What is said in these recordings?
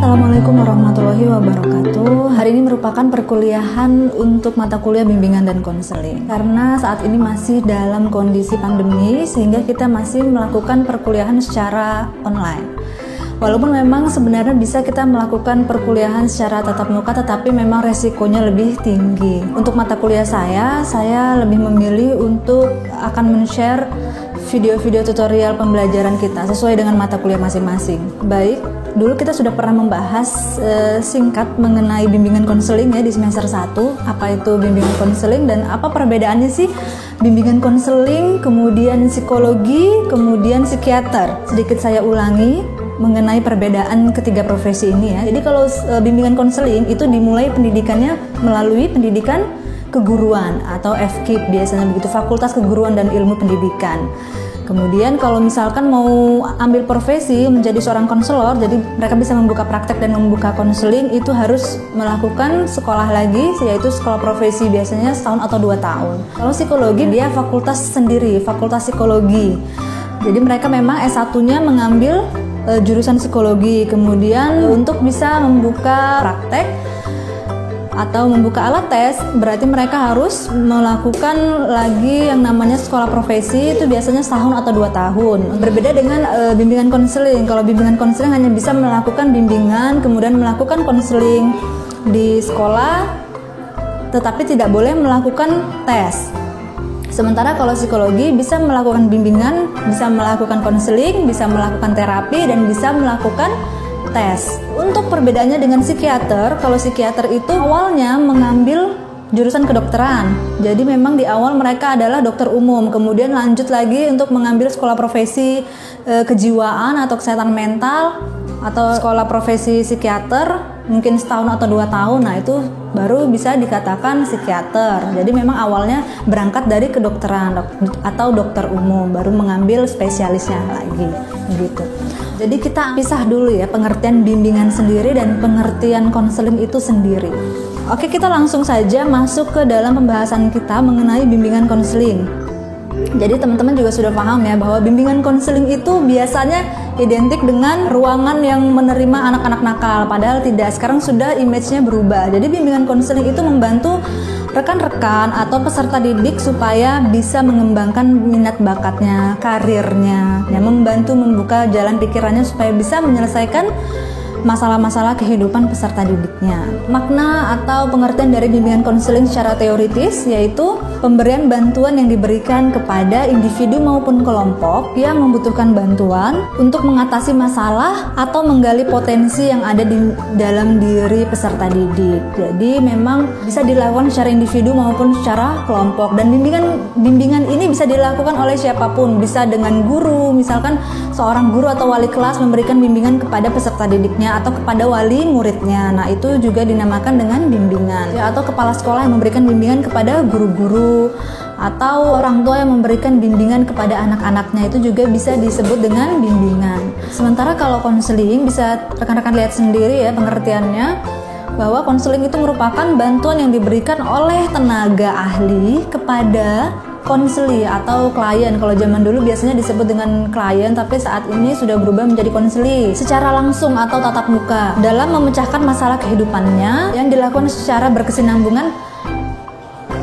Assalamualaikum warahmatullahi wabarakatuh. Hari ini merupakan perkuliahan untuk mata kuliah bimbingan dan konseling. Karena saat ini masih dalam kondisi pandemi, sehingga kita masih melakukan perkuliahan secara online. Walaupun memang sebenarnya bisa kita melakukan perkuliahan secara tatap muka, tetapi memang resikonya lebih tinggi. Untuk mata kuliah saya lebih memilih untuk akan men-share video-video tutorial pembelajaran kita sesuai dengan mata kuliah masing-masing. Baik, dulu kita sudah pernah membahas singkat mengenai bimbingan konseling ya di semester 1. Apa itu bimbingan konseling dan apa perbedaannya sih bimbingan konseling, kemudian psikologi, kemudian psikiater. Sedikit saya ulangi mengenai perbedaan ketiga profesi ini ya. Jadi kalau bimbingan konseling itu dimulai pendidikannya melalui pendidikan keguruan atau FKIP biasanya begitu, Fakultas Keguruan dan Ilmu Pendidikan. Kemudian kalau misalkan mau ambil profesi menjadi seorang konselor, jadi mereka bisa membuka praktek dan membuka konseling, itu harus melakukan sekolah lagi, yaitu sekolah profesi biasanya setahun atau 2 tahun. Kalau psikologi dia fakultas sendiri, fakultas psikologi. Jadi mereka memang S1-nya mengambil jurusan psikologi, kemudian untuk bisa membuka praktek atau membuka alat tes, berarti mereka harus melakukan lagi yang namanya sekolah profesi, itu biasanya setahun atau 2 tahun. Berbeda dengan bimbingan konseling. Kalau bimbingan konseling hanya bisa melakukan bimbingan, kemudian melakukan konseling di sekolah, tetapi tidak boleh melakukan tes. Sementara kalau psikologi bisa melakukan bimbingan, bisa melakukan konseling, bisa melakukan terapi, dan bisa melakukan tes. Untuk perbedaannya dengan psikiater, kalau psikiater itu awalnya mengambil jurusan kedokteran. Jadi memang di awal mereka adalah dokter umum, kemudian lanjut lagi untuk mengambil sekolah profesi kejiwaan atau kesehatan mental, atau sekolah profesi psikiater mungkin setahun atau 2 tahun. Nah itu baru bisa dikatakan psikiater. Jadi memang awalnya berangkat dari kedokteran atau dokter umum, baru mengambil spesialisnya lagi gitu. Jadi kita pisah dulu ya pengertian bimbingan sendiri dan pengertian konseling itu sendiri. Oke, kita langsung saja masuk ke dalam pembahasan kita mengenai bimbingan konseling. Jadi teman-teman juga sudah paham ya bahwa bimbingan konseling itu biasanya identik dengan ruangan yang menerima anak-anak nakal, padahal tidak. Sekarang sudah image-nya berubah. Jadi bimbingan konseling itu membantu rekan-rekan atau peserta didik supaya bisa mengembangkan minat bakatnya, karirnya, ya, membantu membuka jalan pikirannya supaya bisa menyelesaikan masalah-masalah kehidupan peserta didiknya. Makna atau pengertian dari bimbingan konseling secara teoritis yaitu pemberian bantuan yang diberikan kepada individu maupun kelompok yang membutuhkan bantuan untuk mengatasi masalah atau menggali potensi yang ada di dalam diri peserta didik. Jadi memang bisa dilakukan secara individu maupun secara kelompok, dan bimbingan ini bisa dilakukan oleh siapapun, bisa dengan guru, misalkan seorang guru atau wali kelas memberikan bimbingan kepada peserta didiknya atau kepada wali muridnya. Nah itu juga dinamakan dengan bimbingan ya, atau kepala sekolah yang memberikan bimbingan kepada guru-guru, atau orang tua yang memberikan bimbingan kepada anak-anaknya, itu juga bisa disebut dengan bimbingan. Sementara kalau konseling bisa rekan-rekan lihat sendiri ya pengertiannya, bahwa konseling itu merupakan bantuan yang diberikan oleh tenaga ahli kepada konseli atau klien. Kalau zaman dulu biasanya disebut dengan klien, tapi saat ini sudah berubah menjadi konseli, secara langsung atau tatap muka dalam memecahkan masalah kehidupannya yang dilakukan secara berkesinambungan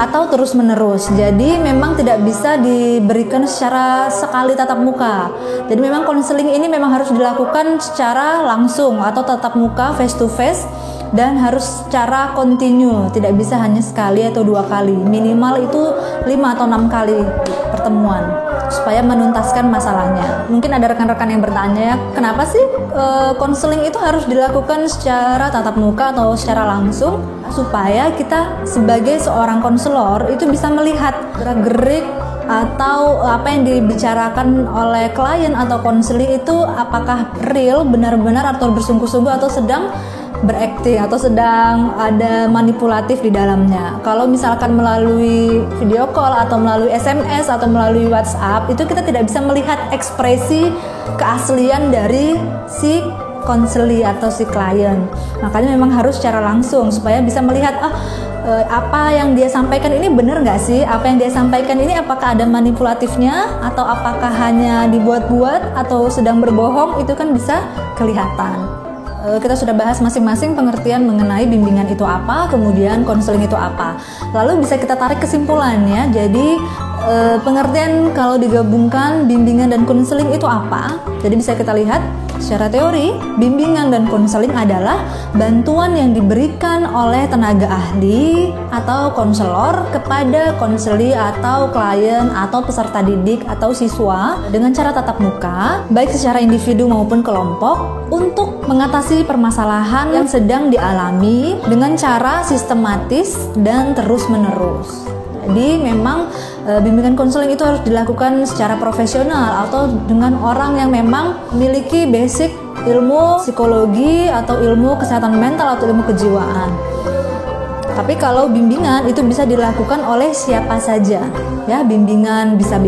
atau terus menerus. Jadi memang tidak bisa diberikan secara sekali tatap muka. Jadi memang konseling ini memang harus dilakukan secara langsung atau tatap muka, face to face, dan harus secara kontinu, tidak bisa hanya sekali atau 2 kali, minimal itu 5 atau 6 kali pertemuan supaya menuntaskan masalahnya. Mungkin ada rekan-rekan yang bertanya, kenapa sih konseling itu harus dilakukan secara tatap muka atau secara langsung? Supaya kita sebagai seorang konselor itu bisa melihat gerak-gerik atau apa yang dibicarakan oleh klien atau konseli itu apakah real, benar-benar, atau bersungguh-sungguh, atau sedang berakting, atau sedang ada manipulatif di dalamnya. Kalau misalkan melalui video call atau melalui SMS atau melalui WhatsApp, itu kita tidak bisa melihat ekspresi keaslian dari si konseli atau si klien. Makanya memang harus secara langsung supaya bisa melihat apa yang dia sampaikan ini benar nggak sih? Apa yang dia sampaikan ini apakah ada manipulatifnya atau apakah hanya dibuat-buat atau sedang berbohong? Itu kan bisa kelihatan. kita sudah bahas masing-masing pengertian mengenai bimbingan itu apa, kemudian konseling itu apa. Lalu bisa kita tarik kesimpulannya. Jadi pengertian kalau digabungkan bimbingan dan konseling itu apa? Jadi bisa kita lihat secara teori, bimbingan dan konseling adalah bantuan yang diberikan oleh tenaga ahli atau konselor kepada konseli atau klien atau peserta didik atau siswa dengan cara tatap muka, baik secara individu maupun kelompok, untuk mengatasi permasalahan yang sedang dialami dengan cara sistematis dan terus-menerus. Jadi memang bimbingan konseling itu harus dilakukan secara profesional atau dengan orang yang memang memiliki basic ilmu psikologi atau ilmu kesehatan mental atau ilmu kejiwaan. Tapi kalau bimbingan itu bisa dilakukan oleh siapa saja. Ya, bimbingan bisa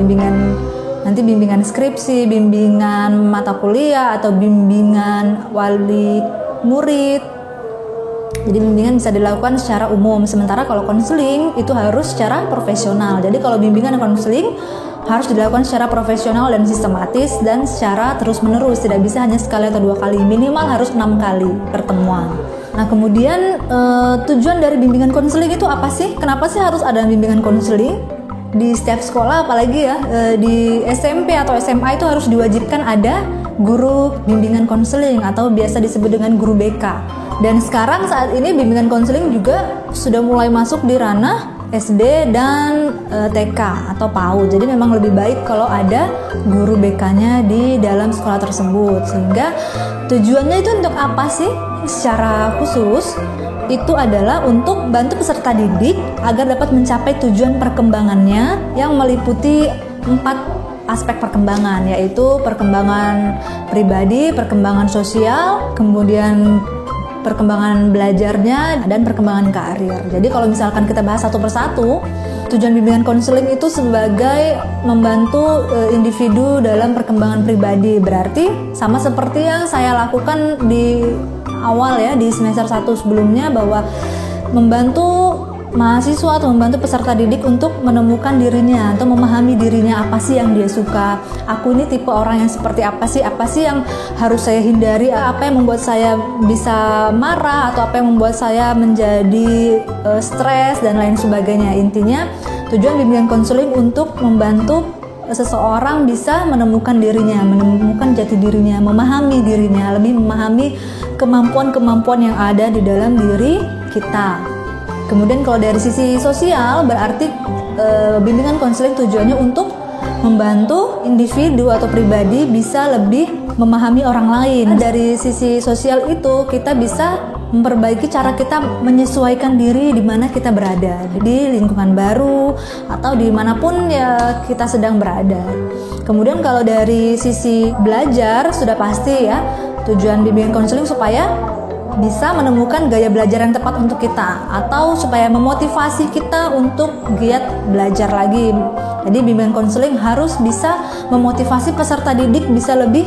nanti bimbingan skripsi, bimbingan mata kuliah atau bimbingan wali murid. Jadi bimbingan bisa dilakukan secara umum, sementara kalau konseling itu harus secara profesional. Jadi kalau bimbingan dan konseling harus dilakukan secara profesional dan sistematis dan secara terus-menerus, tidak bisa hanya sekali atau 2 kali, minimal harus 6 kali pertemuan. Nah kemudian tujuan dari bimbingan konseling itu apa sih? Kenapa sih harus ada bimbingan konseling? Di setiap sekolah apalagi ya, di SMP atau SMA itu harus diwajibkan ada guru bimbingan konseling atau biasa disebut dengan guru BK. Dan sekarang saat ini bimbingan konseling juga sudah mulai masuk di ranah SD dan TK atau PAUD. Jadi memang lebih baik kalau ada guru BK-nya di dalam sekolah tersebut. Sehingga tujuannya itu untuk apa sih? Secara khusus itu adalah untuk bantu peserta didik agar dapat mencapai tujuan perkembangannya yang meliputi 4 aspek perkembangan, yaitu perkembangan pribadi, perkembangan sosial, kemudian perkembangan belajarnya, dan perkembangan karir. Jadi kalau misalkan kita bahas satu persatu, tujuan bimbingan konseling itu sebagai membantu individu dalam perkembangan pribadi. Berarti sama seperti yang saya lakukan di awal ya, di semester 1 sebelumnya, bahwa membantu mahasiswa atau membantu peserta didik untuk menemukan dirinya atau memahami dirinya, apa sih yang dia suka, aku ini tipe orang yang seperti apa sih yang harus saya hindari, apa yang membuat saya bisa marah atau apa yang membuat saya menjadi stres dan lain sebagainya. Intinya tujuan bimbingan konseling untuk membantu seseorang bisa menemukan dirinya, menemukan jati dirinya, memahami dirinya, lebih memahami kemampuan-kemampuan yang ada di dalam diri kita. Kemudian kalau dari sisi sosial, berarti bimbingan konseling tujuannya untuk membantu individu atau pribadi bisa lebih memahami orang lain. Dari sisi sosial itu kita bisa memperbaiki cara kita menyesuaikan diri di mana kita berada, di lingkungan baru atau dimanapun ya kita sedang berada. Kemudian kalau dari sisi belajar, sudah pasti ya tujuan bimbingan konseling supaya bisa menemukan gaya belajar yang tepat untuk kita, atau supaya memotivasi kita untuk giat belajar lagi. Jadi bimbingan konseling harus bisa memotivasi peserta didik bisa lebih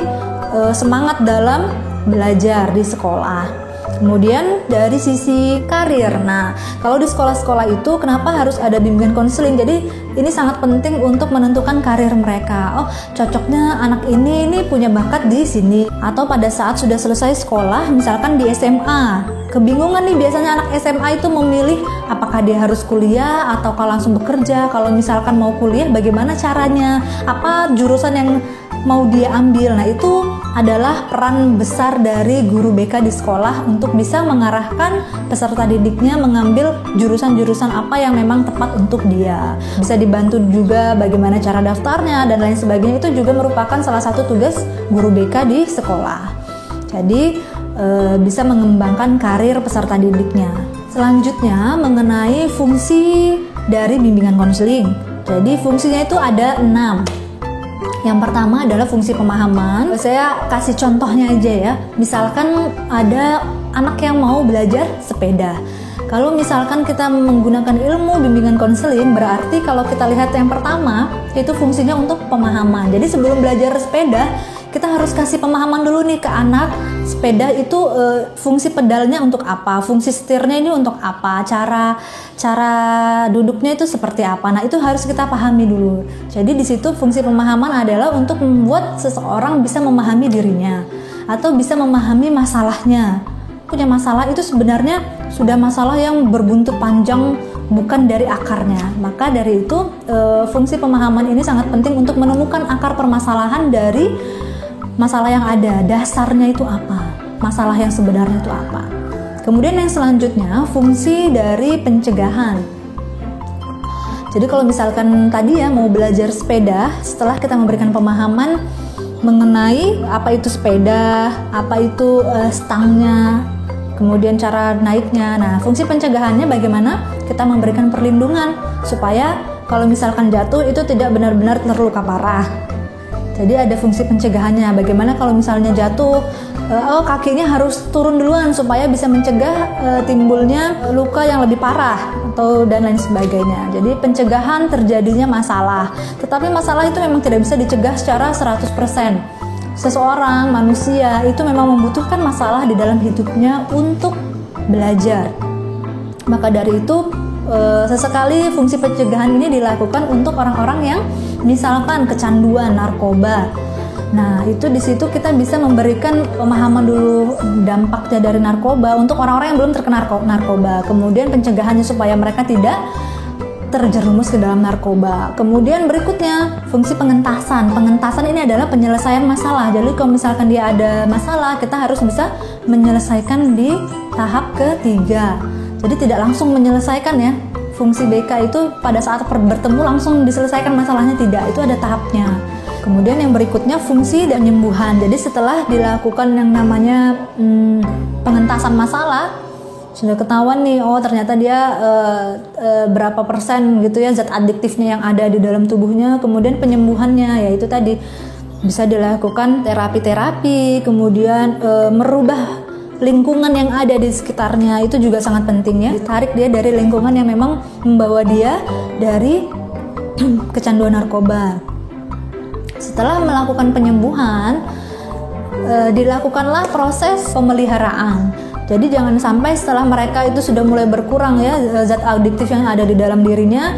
semangat dalam belajar di sekolah. Kemudian dari sisi karir, nah kalau di sekolah-sekolah itu kenapa harus ada bimbingan konseling? Jadi ini sangat penting untuk menentukan karir mereka. Oh, cocoknya anak ini punya bakat di sini. Atau pada saat sudah selesai sekolah, misalkan di SMA, kebingungan nih biasanya anak SMA itu memilih apakah dia harus kuliah atau kalau langsung bekerja. Kalau misalkan mau kuliah, bagaimana caranya? Apa jurusan yang mau dia ambil? Nah itu adalah peran besar dari guru BK di sekolah untuk bisa mengarahkan peserta didiknya mengambil jurusan-jurusan apa yang memang tepat untuk dia. Bisa dibantu juga bagaimana cara daftarnya dan lain sebagainya. Itu juga merupakan salah satu tugas guru BK di sekolah. Jadi bisa mengembangkan karir peserta didiknya. Selanjutnya mengenai fungsi dari bimbingan konseling. Jadi fungsinya itu ada 6. Yang pertama adalah fungsi pemahaman. Saya kasih contohnya aja ya. Misalkan ada anak yang mau belajar sepeda. Kalau misalkan kita menggunakan ilmu bimbingan konseling, berarti kalau kita lihat yang pertama, itu fungsinya untuk pemahaman. Jadi sebelum belajar sepeda, kita harus kasih pemahaman dulu nih ke anak. Sepeda itu fungsi pedalnya untuk apa, fungsi setirnya ini untuk apa, cara duduknya itu seperti apa. Nah itu harus kita pahami dulu. Jadi di situ fungsi pemahaman adalah untuk membuat seseorang bisa memahami dirinya atau bisa memahami masalahnya. Punya masalah itu sebenarnya sudah masalah yang berbuntut panjang, bukan dari akarnya. Maka dari itu fungsi pemahaman ini sangat penting untuk menemukan akar permasalahan dari masalah yang ada, dasarnya itu apa, masalah yang sebenarnya itu apa. Kemudian yang selanjutnya, fungsi dari pencegahan. Jadi kalau misalkan tadi ya mau belajar sepeda, setelah kita memberikan pemahaman mengenai apa itu sepeda, apa itu stangnya, kemudian cara naiknya. Nah, fungsi pencegahannya bagaimana kita memberikan perlindungan supaya kalau misalkan jatuh itu tidak benar-benar terluka parah. Jadi ada fungsi pencegahannya. Bagaimana kalau misalnya jatuh, kakinya harus turun duluan supaya bisa mencegah timbulnya luka yang lebih parah atau dan lain sebagainya. Jadi pencegahan terjadinya masalah. Tetapi masalah itu memang tidak bisa dicegah secara 100%. Seseorang manusia itu memang membutuhkan masalah di dalam hidupnya untuk belajar. Maka dari itu sesekali fungsi pencegahan ini dilakukan untuk orang-orang yang misalkan kecanduan narkoba. Nah, itu di situ kita bisa memberikan pemahaman dulu dampaknya dari narkoba untuk orang-orang yang belum terkena narkoba. Kemudian pencegahannya supaya mereka tidak terjerumus ke dalam narkoba. Kemudian berikutnya fungsi pengentasan. Pengentasan ini adalah penyelesaian masalah. Jadi kalau misalkan dia ada masalah, kita harus bisa menyelesaikan di tahap ketiga. Jadi tidak langsung menyelesaikan ya. Fungsi BK itu pada saat bertemu langsung diselesaikan masalahnya, tidak. Itu ada tahapnya. Kemudian yang berikutnya fungsi dan penyembuhan. Jadi setelah dilakukan yang namanya pengentasan masalah, sudah ketahuan nih, oh ternyata dia berapa persen gitu ya zat adiktifnya yang ada di dalam tubuhnya. Kemudian penyembuhannya yaitu tadi bisa dilakukan terapi-terapi, kemudian merubah lingkungan yang ada di sekitarnya, itu juga sangat penting ya. Ditarik dia dari lingkungan yang memang membawa dia dari kecanduan narkoba. Setelah melakukan penyembuhan, dilakukanlah proses pemeliharaan. Jadi jangan sampai setelah mereka itu sudah mulai berkurang ya zat adiktif yang ada di dalam dirinya,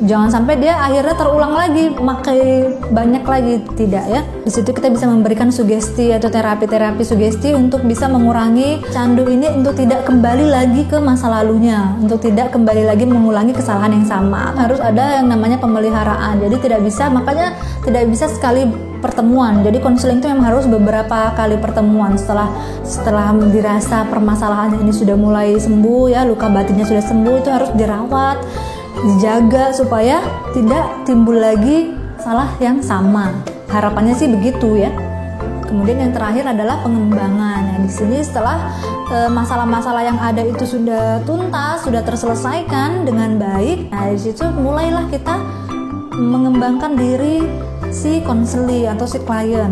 jangan sampai dia akhirnya terulang lagi, makai banyak lagi, tidak ya. Di situ kita bisa memberikan sugesti atau terapi-terapi sugesti untuk bisa mengurangi candu ini untuk tidak kembali lagi ke masa lalunya, untuk tidak kembali lagi mengulangi kesalahan yang sama. Harus ada yang namanya pemeliharaan. Jadi tidak bisa, makanya tidak bisa sekali pertemuan. Jadi konseling itu memang harus beberapa kali pertemuan. Setelah dirasa permasalahan ini sudah mulai sembuh ya, luka batinnya sudah sembuh, itu harus dirawat, dijaga supaya tidak timbul lagi salah yang sama. Harapannya sih begitu ya. Kemudian yang terakhir adalah pengembangan. Nah, di sini setelah masalah-masalah yang ada itu sudah tuntas, sudah terselesaikan dengan baik, nah di situ mulailah kita mengembangkan diri si konseli atau si klien.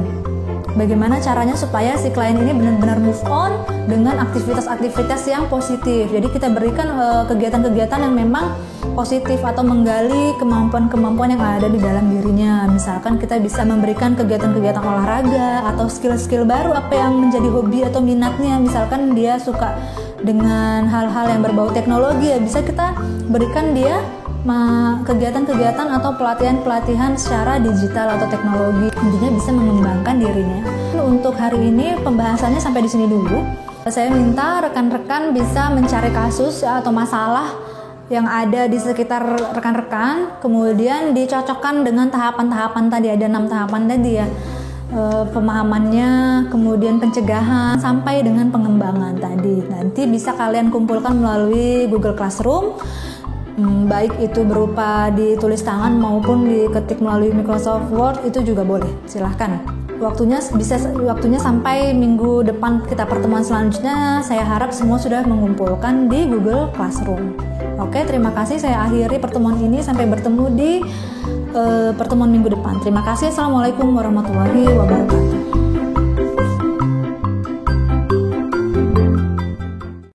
Bagaimana caranya supaya si klien ini benar-benar move on dengan aktivitas-aktivitas yang positif. Jadi kita berikan kegiatan-kegiatan yang memang positif atau menggali kemampuan-kemampuan yang ada di dalam dirinya. Misalkan kita bisa memberikan kegiatan-kegiatan olahraga atau skill-skill baru, apa yang menjadi hobi atau minatnya. Misalkan dia suka dengan hal-hal yang berbau teknologi, ya bisa kita berikan dia kegiatan-kegiatan atau pelatihan-pelatihan secara digital atau teknologi. Intinya bisa mengembangkan dirinya. Untuk hari ini pembahasannya sampai di sini dulu. Saya minta rekan-rekan bisa mencari kasus atau masalah yang ada di sekitar rekan-rekan, kemudian dicocokkan dengan tahapan-tahapan tadi. Ada 6 tahapan tadi ya, pemahamannya, kemudian pencegahan, sampai dengan pengembangan tadi. Nanti bisa kalian kumpulkan melalui Google Classroom, baik itu berupa ditulis tangan maupun diketik melalui Microsoft Word, itu juga boleh, silahkan. Waktunya sampai minggu depan kita pertemuan selanjutnya. Saya harap semua sudah mengumpulkan di Google Classroom. Oke, terima kasih. Saya akhiri pertemuan ini, sampai bertemu di pertemuan minggu depan. Terima kasih. Assalamualaikum warahmatullahi wabarakatuh.